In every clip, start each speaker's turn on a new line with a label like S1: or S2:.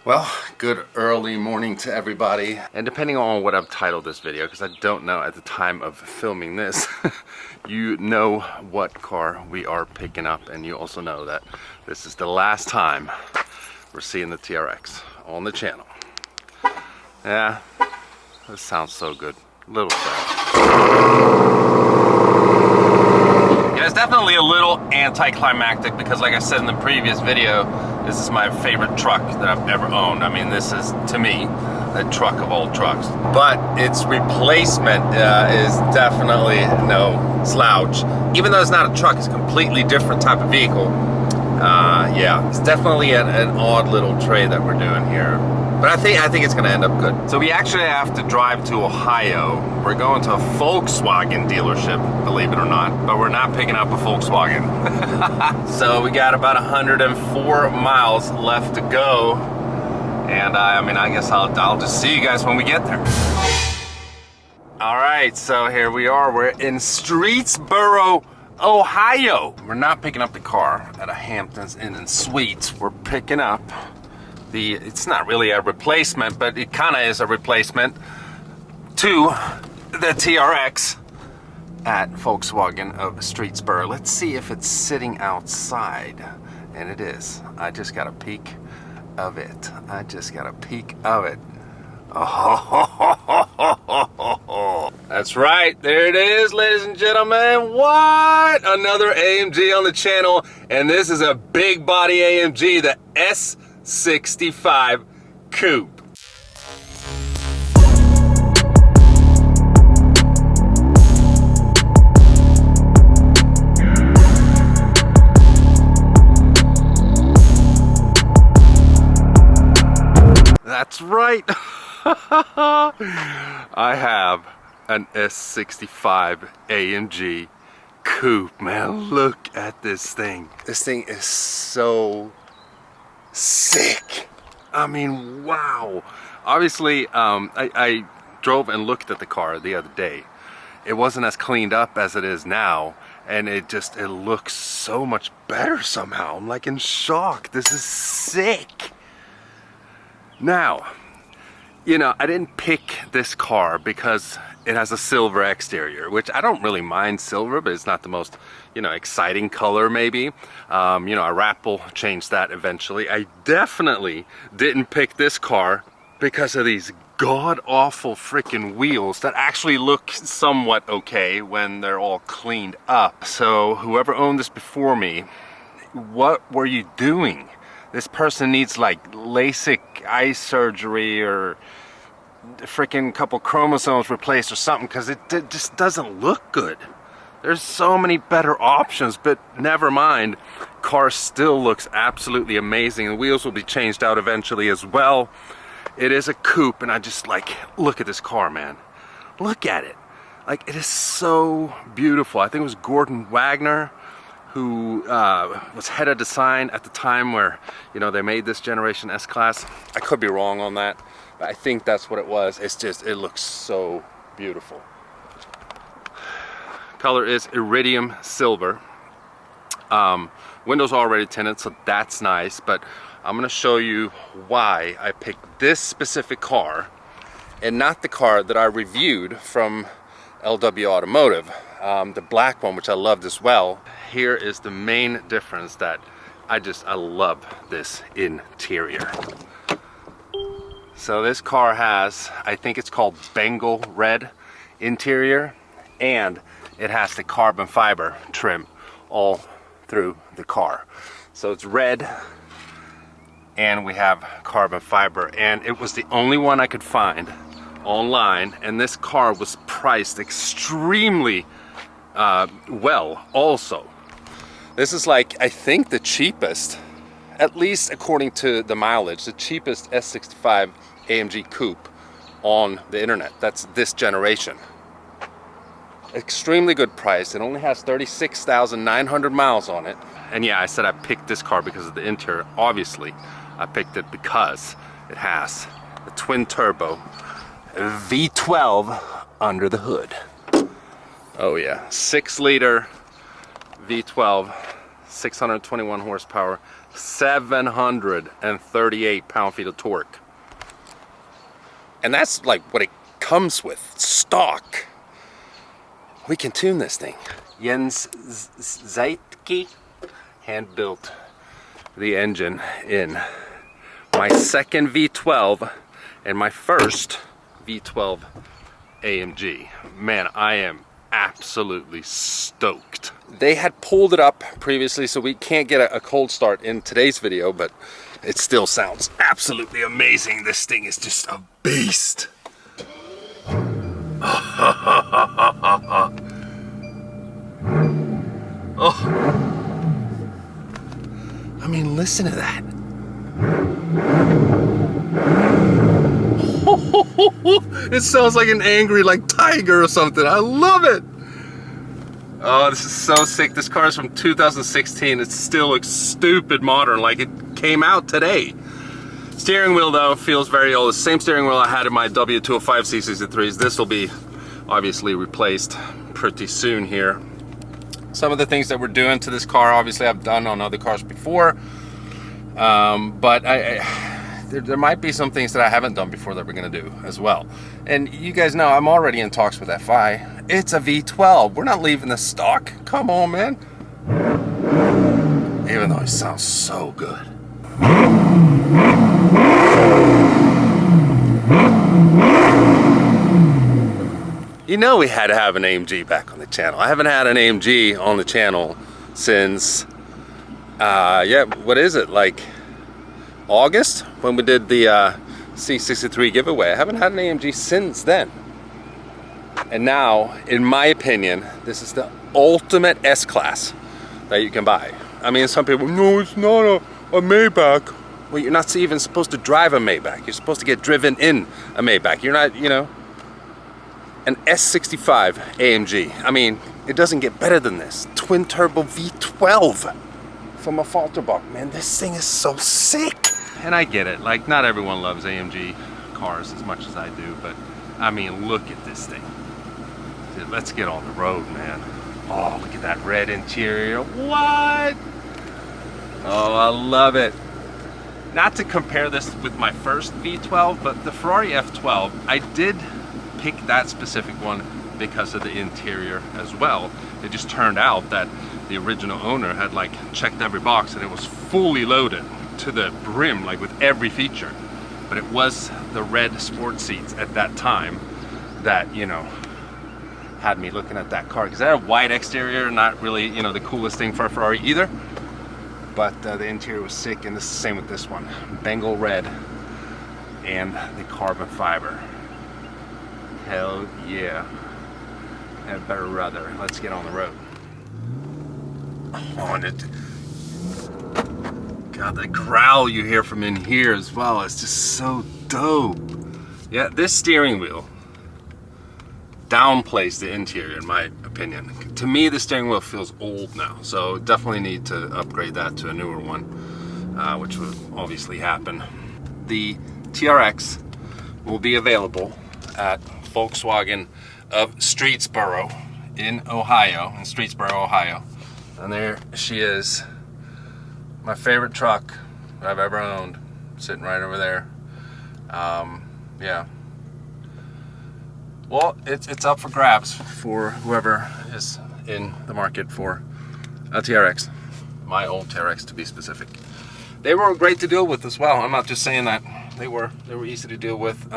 S1: Well, good early morning to everybody. And depending on what I've titled this video, because I don't know at the time of filming this, you know what car we are picking up, and you also know that this is the last time we're seeing the TRX on the channel. Yeah, this sounds so good. A little sad. Yeah, it's definitely a little anticlimactic because, like I said in the previous video, this is my favorite truck that I've ever owned. I mean, this is, to me, the truck of all trucks. But its replacement is definitely no slouch. Even though it's not a truck, it's a completely different type of vehicle. Yeah, it's definitely an odd little trade that we're doing here. But I think it's gonna end up good. So we actually have to drive to Ohio. We're going to a Volkswagen dealership, believe it or not, but we're not picking up a Volkswagen. So we got about 104 miles left to go. And I mean, I guess I'll just see you guys when we get there. All right, so here we are. We're in Streetsboro, Ohio. We're not picking up the car at a Hamptons Inn & Suites. We're picking up it's not really a replacement, but it kind of is a replacement to the TRX at Volkswagen of Streetsboro. Let's see if it's sitting outside, and it is. I just got a peek of it. Oh, that's right, there it is, ladies and gentlemen. What? Another AMG on the channel, and this is a big body AMG, the S65 Coupe. That's right. I have an S65 AMG Coupe. Man, look at this thing. This thing is so sick. I mean, wow. Obviously, I drove and looked at the car the other day. It wasn't as cleaned up as it is now, and it looks so much better somehow. I'm like in shock. This is sick. Now, you know, I didn't pick this car because it has a silver exterior, which I don't really mind silver, but it's not the most, you know, exciting color maybe. You know, a wrap will change that eventually. I definitely didn't pick this car because of these god-awful freaking wheels that actually look somewhat okay when they're all cleaned up. So whoever owned this before me, what were you doing? This person needs like LASIK eye surgery or freaking couple chromosomes replaced or something, because it just doesn't look good. There's so many better options, but never mind. Car still looks absolutely amazing. The wheels will be changed out eventually as well. It is a coupe, and I just like, look at this car, man. Look at it. Like, it is so beautiful. I think it was Gordon Wagner who was head of design at the time where, you know, they made this generation S-Class. I could be wrong on that, but I think that's what it was. It's just, it looks so beautiful. Color is iridium silver. Windows are already tinted, so that's nice, but I'm gonna show you why I picked this specific car and not the car that I reviewed from LW Automotive, the black one, which I loved as well. Here is the main difference that I love this interior. So this car has, I think it's called Bengal red interior, and it has the carbon fiber trim all through the car. So it's red, and we have carbon fiber, and it was the only one I could find online, and this car was priced extremely well also. This is like, I think, the cheapest, at least according to the mileage, the cheapest S65 AMG Coupe on the internet. That's this generation. Extremely good price. It only has 36,900 miles on it. And yeah, I said I picked this car because of the interior. Obviously, I picked it because it has the twin turbo V12 under the hood. Oh yeah, 6-liter V12, 621 horsepower, 738 pound-feet of torque. And that's like what it comes with, stock. We can tune this thing. Jens Zeitke hand-built the engine in my second V12 and my first V12 AMG. Man, I am absolutely stoked. They had pulled it up previously, so we can't get a cold start in today's video, but it still sounds absolutely amazing. This thing is just a beast. Oh, I mean, listen to that. It sounds like an angry tiger or something. I love it. Oh, this is so sick. This car is from 2016. It still looks stupid modern, like it came out today. Steering wheel though feels very old. The same steering wheel I had in my W205 C63s. This will be obviously replaced pretty soon here. Some of the things that we're doing to this car, obviously I've done on other cars before, but there might be some things that I haven't done before that we're gonna do as well. And you guys know I'm already in talks with FI. It's a V12. We're not leaving the stock. Come on, man. Even though it sounds so good. You know we had to have an AMG back on the channel. I haven't had an AMG on the channel since, yeah, what is it, like August? When we did the C63 giveaway. I haven't had an AMG since then. And now, in my opinion, this is the ultimate S-Class that you can buy. I mean, some people, no, it's not a Maybach. Well, you're not even supposed to drive a Maybach. You're supposed to get driven in a Maybach. You're not, you know, an S65 AMG. I mean, it doesn't get better than this. Twin turbo V12 from a Falterbach. Man, this thing is so sick. And I get it. Like, not everyone loves AMG cars as much as I do, but I mean, look at this thing. Dude, let's get on the road, man. Oh, look at that red interior. What? Oh, I love it. Not to compare this with my first V12, but the Ferrari F12, I did pick that specific one because of the interior as well. It just turned out that the original owner had like checked every box and it was fully loaded to the brim, like with every feature. But it was the red sport seats at that time that, you know, had me looking at that car, because that had a white exterior, not really, you know, the coolest thing for a Ferrari either, but the interior was sick. And this is the same with this one, Bengal red and the carbon fiber. Hell yeah. Had better rudder. Let's get on the road. Oh, and God, the growl you hear from in here as well is just so dope. Yeah, this steering wheel downplays the interior in my opinion. To me, the steering wheel feels old now, so definitely need to upgrade that to a newer one, which will obviously happen. The TRX will be available at Volkswagen of Streetsboro in Ohio, and there she is, my favorite truck that I've ever owned, sitting right over there. Yeah, well, it's up for grabs for whoever is in the market for a TRX, my old TRX to be specific. They were great to deal with as well. I'm not just saying that. They were easy to deal with.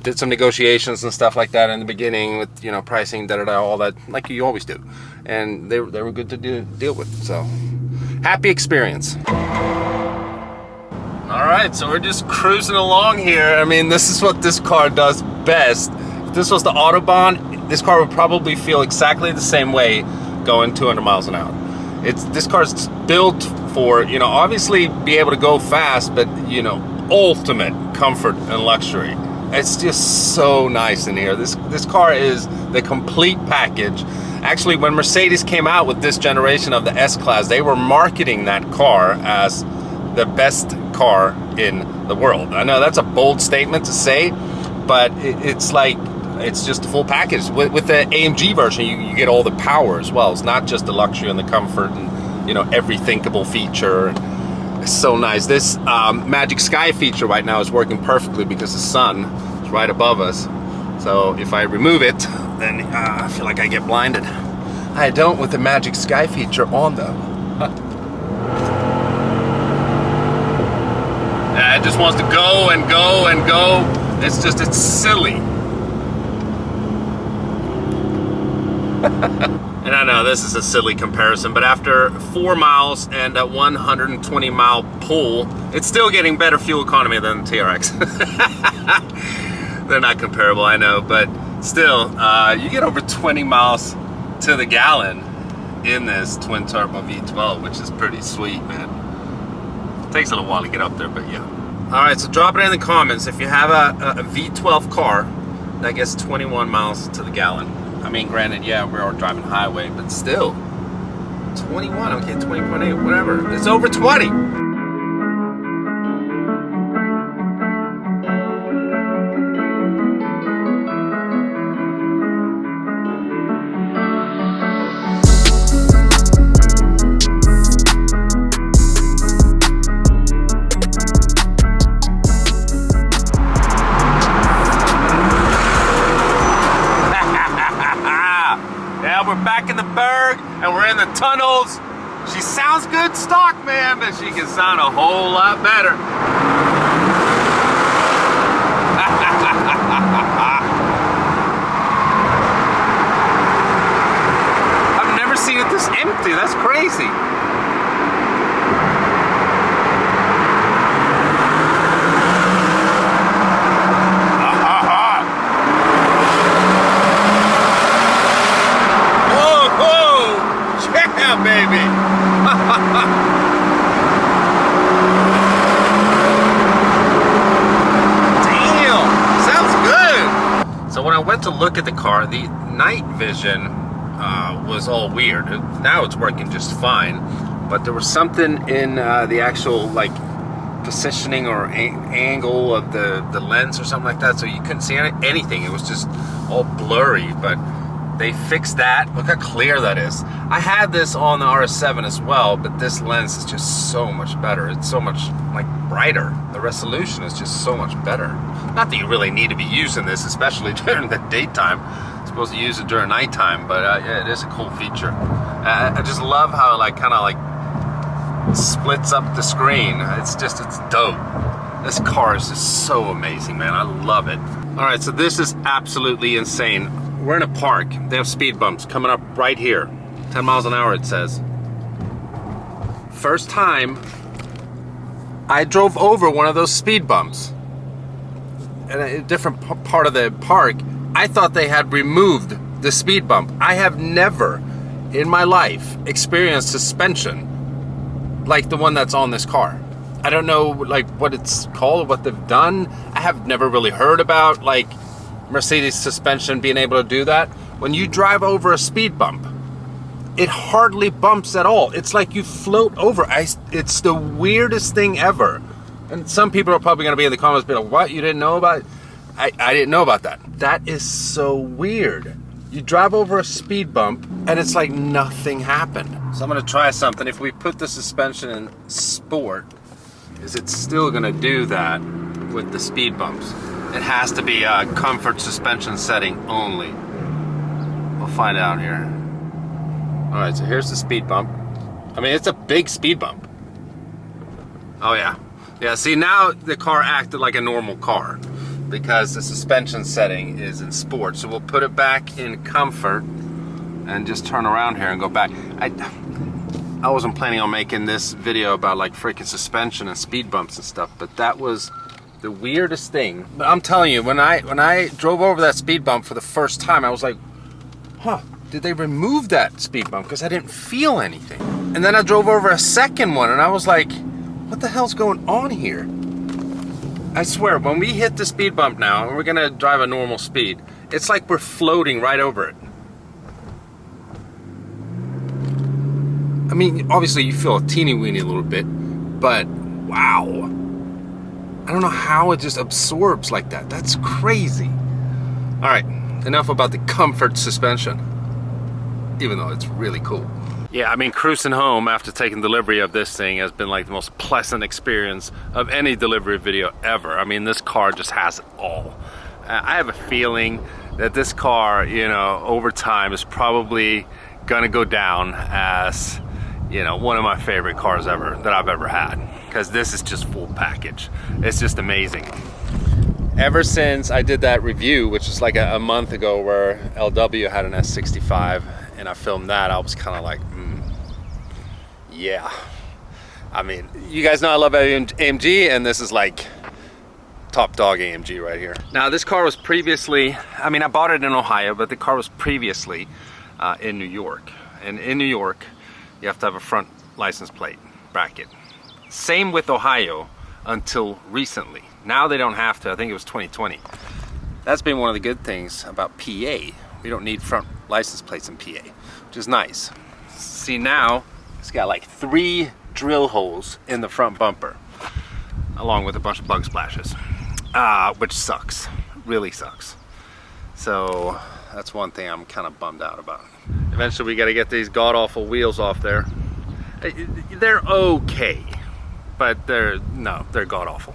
S1: Did some negotiations and stuff like that in the beginning with, you know, pricing, all that, like you always do. And they were good to deal with. So, happy experience. All right, so we're just cruising along here. I mean, this is what this car does best. If this was the Autobahn, this car would probably feel exactly the same way going 200 miles an hour. This car's built for, you know, obviously be able to go fast, but, you know, ultimate comfort and luxury. It's just so nice in here. This car is the complete package. Actually, when Mercedes came out with this generation of the S-Class, they were marketing that car as the best car in the world. I know that's a bold statement to say, but it's like, it's just a full package. With the AMG version, you get all the power as well. It's not just the luxury and the comfort and, you know, every thinkable feature. It's so nice. This magic sky feature right now is working perfectly because the sun is right above us. So if I remove it, then I feel like I get blinded. I don't with the magic sky feature on though. It just wants to go and go and go. It's silly. And I know this is a silly comparison, but after 4 miles and a 120 mile pull, it's still getting better fuel economy than the TRX. They're not comparable, I know, but still, you get over 20 miles to the gallon in this twin turbo V12, which is pretty sweet, man. It takes a little while to get up there, but yeah. All right, so drop it in the comments if you have a V12 car that gets 21 miles to the gallon. I mean, granted, yeah, we are driving highway, but still, 21, okay, 20.8, whatever. It's over 20. We're back in the Berg and we're in the tunnels. She sounds good stock, man, but she can sound a whole lot better. I've never seen it this empty. That's crazy. Baby. Damn, sounds good. So when I went to look at the car, the night vision was all weird. Now it's working just fine, but there was something in the actual like positioning or angle of the lens or something like that, so you couldn't see anything. It was just all blurry, but they fixed that. Look how clear that is. I had this on the RS7 as well, but this lens is just so much better. It's so much like brighter. The resolution is just so much better. Not that you really need to be using this, especially during the daytime. I'm supposed to use it during nighttime, but yeah, it is a cool feature. I just love how it like kind of like splits up the screen. It's dope. This car is just so amazing, man. I love it. All right, so this is absolutely insane. We're in a park. They have speed bumps coming up right here. 10 miles an hour, it says. First time I drove over one of those speed bumps in a different part of the park. I thought they had removed the speed bump. I have never in my life experienced suspension like the one that's on this car. I don't know like what it's called, what they've done. I have never really heard about like Mercedes suspension being able to do that. When you drive over a speed bump, it hardly bumps at all. It's like you float over. It's the weirdest thing ever. And some people are probably going to be in the comments be like, what, you didn't know about it? I didn't know about that. That is so weird. You drive over a speed bump and it's like nothing happened. So I'm going to try something. If we put the suspension in sport, is it still going to do that with the speed bumps? It has to be a comfort suspension setting only. We'll find out here. All right, so here's the speed bump. I mean, it's a big speed bump. Oh yeah. Yeah, see now the car acted like a normal car because the suspension setting is in sport. So we'll put it back in comfort and just turn around here and go back. I wasn't planning on making this video about like freaking suspension and speed bumps and stuff, but that was the weirdest thing. But I'm telling you, when I drove over that speed bump for the first time, I was like, huh, did they remove that speed bump? Because I didn't feel anything. And then I drove over a second one and I was like, what the hell's going on here? I swear, when we hit the speed bump now, and we're gonna drive a normal speed, it's like we're floating right over it. I mean, obviously you feel a teeny weeny a little bit, but wow. I don't know how it just absorbs like that. That's crazy. All right, enough about the comfort suspension, even though it's really cool. Yeah, I mean, cruising home after taking delivery of this thing has been like the most pleasant experience of any delivery video ever. I mean, this car just has it all. I have a feeling that this car, you know, over time is probably gonna go down as, you know, one of my favorite cars ever that I've ever had, because this is just full package. It's just amazing. Ever since I did that review, which was like a month ago, where LW had an S65 and I filmed that, I was kind of like, yeah. I mean, you guys know I love AMG, and this is like top dog AMG right here. Now, this car was previously, I mean, I bought it in Ohio, but the car was previously in New York. And in New York, you have to have a front license plate bracket. Same with Ohio until recently. Now they don't have to. I think it was 2020. That's been one of the good things about PA. We don't need front license plates in PA, which is nice. See, now it's got like 3 drill holes in the front bumper, along with a bunch of bug splashes, which sucks, really sucks. So that's one thing I'm kind of bummed out about. Eventually we got to get these god-awful wheels off there. They're okay, but they're god-awful.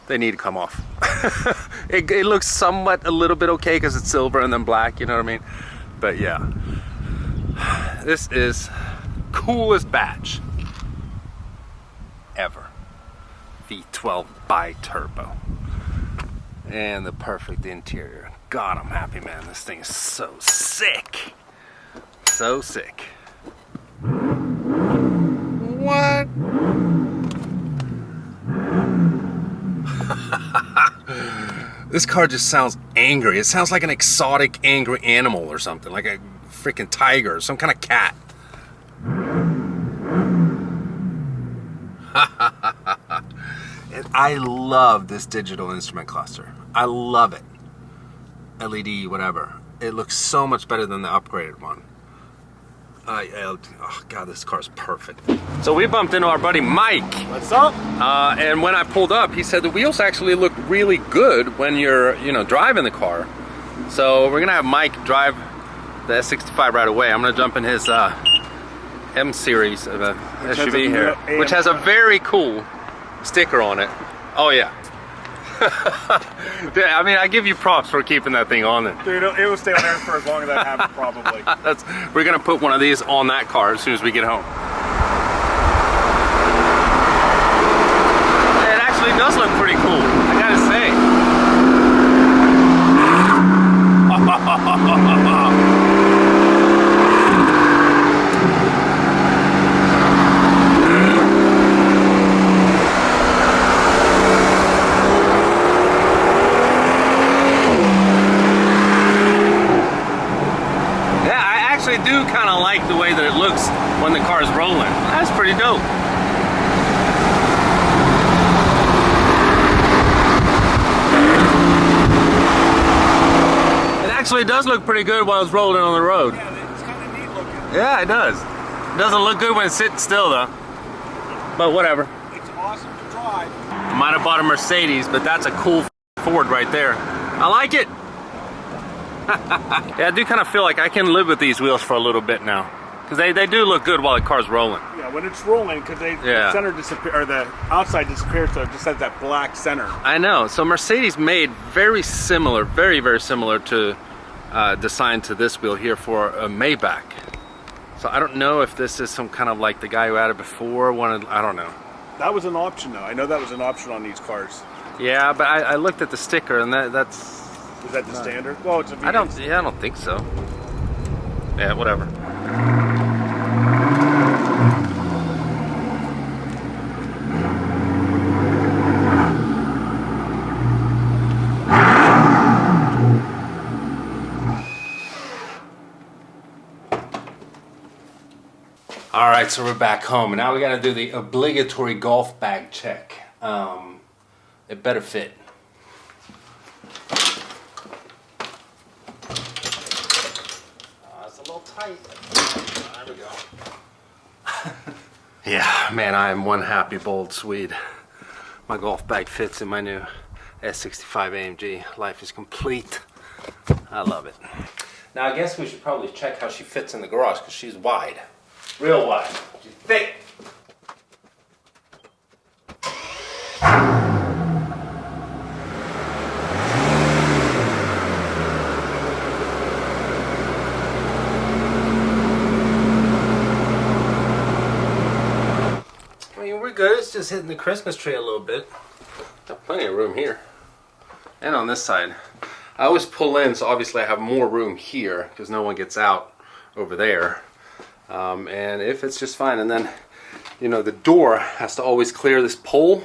S1: They need to come off. It looks somewhat a little bit okay because it's silver and then black, you know what I mean? But yeah, this is coolest batch ever. V12 bi-turbo. And the perfect interior. God, I'm happy, man. This thing is so sick. So sick. What? This car just sounds angry. It sounds like an exotic angry animal or something, like a freaking tiger or some kind of cat. And I love this digital instrument cluster. I love it. LED, whatever. It looks so much better than the upgraded one. Oh God, this car's perfect. So we bumped into our buddy Mike.
S2: What's up?
S1: And when I pulled up, he said the wheels actually look really good when you're, you know, driving the car. So we're gonna have Mike drive the S65 right away. I'm gonna jump in his M series of a SUV here, which has a very cool sticker on it. Oh yeah. I mean, I give you props for keeping that thing on it.
S2: Dude, it will stay on there for as long as I have it, probably.
S1: We're gonna put one of these on that car as soon as we get home. It actually does look pretty cool, I gotta say. I do kind of like the way that it looks when the car is rolling. That's pretty dope. It actually does look pretty good while it's rolling on the road.
S2: Yeah, it's kind of neat looking.
S1: Yeah, it does. It doesn't look good when it's sitting still though. But whatever.
S2: It's awesome to drive.
S1: I might have bought a Mercedes, but that's a cool Ford right there. I like it. Yeah, I do kind of feel like I can live with these wheels for a little bit now, because they do look good while the car's rolling.
S2: Yeah, when it's rolling, because the center disappears, or the outside disappears, so it just has that black center.
S1: I know. So Mercedes made very similar, very similar to design to this wheel here for a Maybach. So I don't know if this is some kind of like the guy who had it before wanted. I don't know.
S2: That was an option, though. I know that was an option on these cars.
S1: Yeah, but I looked at the sticker, and that's.
S2: Is that the standard? Well, it's a V12.
S1: I don't think so. Yeah, whatever. All right, so we're back home, and now we got to do the obligatory golf bag check. It better fit. Tight. There we go. Yeah, man, I am one happy bold Swede. My golf bag fits in my new S65 AMG. Life is complete. I love it. Now I guess we should probably check how she fits in the garage, because she's wide. Real wide. She's thick. I mean, we're good. It's just hitting the Christmas tree a little bit. Got plenty of room here. And on this side. I always pull in, so obviously I have more room here because no one gets out over there. And if it's just fine. And then, you know, the door has to always clear this pole.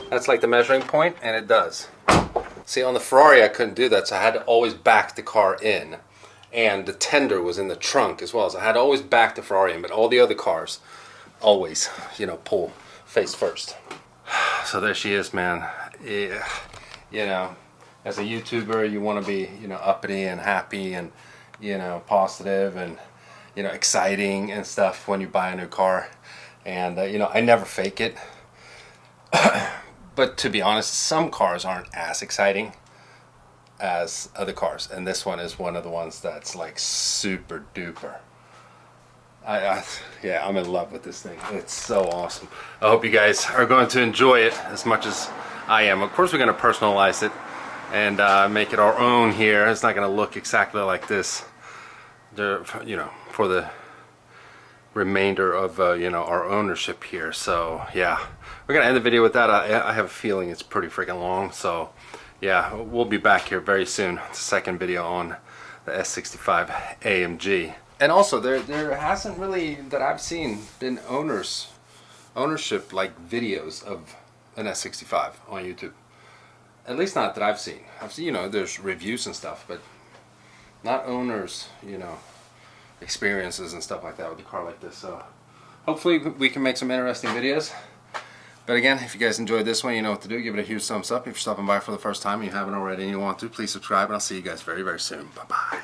S1: That's like the measuring point, and it does. See, on the Ferrari I couldn't do that, so I had to always back the car in. And the tender was in the trunk as well, so I had to always back the Ferrari in. But all the other cars, always, you know, pull face first. So there she is, man. Yeah, you know, as a YouTuber, you want to be, you know, uppity and happy and, you know, positive and, you know, exciting and stuff when you buy a new car. And, you know, I never fake it. But to be honest, some cars aren't as exciting as other cars. And this one is one of the ones that's like super duper. Yeah, I'm in love with this thing. It's so awesome. I hope you guys are going to enjoy it as much as I am. Of course, we're going to personalize it and make it our own here. It's not going to look exactly like this, you know, for the remainder of you know, our ownership here. So yeah, we're gonna end the video with that. I have a feeling it's pretty freaking long, so yeah, we'll be back here very soon. It's the second video on the S65 AMG. And also there hasn't really, that I've seen, been ownership like videos of an S65 on YouTube. At least not that I've seen. I've seen, you know, there's reviews and stuff, but not owners, you know, experiences and stuff like that with a car like this. So hopefully we can make some interesting videos. But again, if you guys enjoyed this one, you know what to do. Give it a huge thumbs up. If you're stopping by for the first time and you haven't already and you want to, please subscribe, and I'll see you guys very, very soon. Bye-bye.